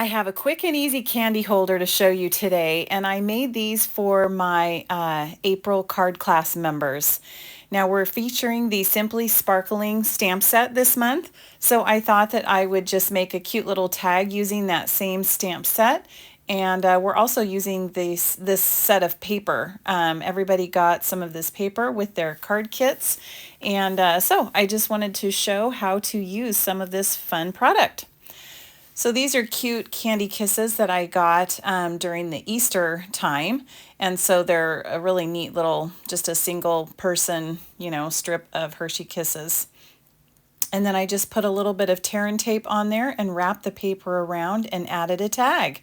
I have a quick and easy candy holder to show you today, and I made these for my April card class members. Now we're featuring the Simply Sparkling stamp set this month, so I thought that I would just make a cute little tag using that same stamp set. And we're also using this set of paper. Everybody got some of this paper with their card kits, and so I just wanted to show how to use some of this fun product. So these are cute candy kisses that I got during the Easter time. And so they're a really neat little, just a single person, strip of Hershey Kisses. And then I just put a little bit of tear and tape on there and wrapped the paper around and added a tag.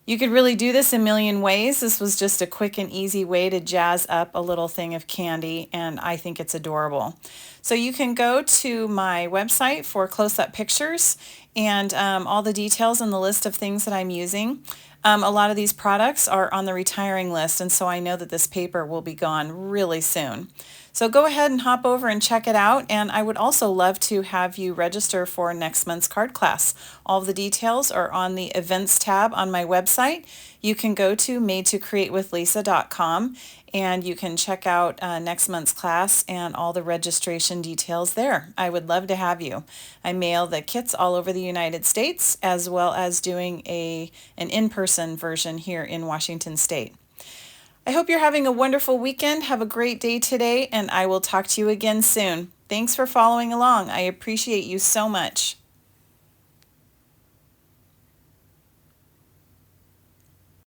You could really do this a million ways. This was just a quick and easy way to jazz up a little thing of candy, and I think it's adorable. So you can go to my website for close-up pictures and all the details and the list of things that I'm using. A lot of these products are on the retiring list, and so I know that this paper will be gone really soon. So go ahead and hop over and check it out, and I would also love to have you register for next month's card class. All of the details are on the events tab on my website. You can go to madetocreatewithlisa.com and you can check out next month's class and all the registration details there. I would love to have you. I mail the kits all over the United States, as well as doing an in-person version here in Washington State. I hope you're having a wonderful weekend. Have a great day today, and I will talk to you again soon. Thanks for following along. I appreciate you so much.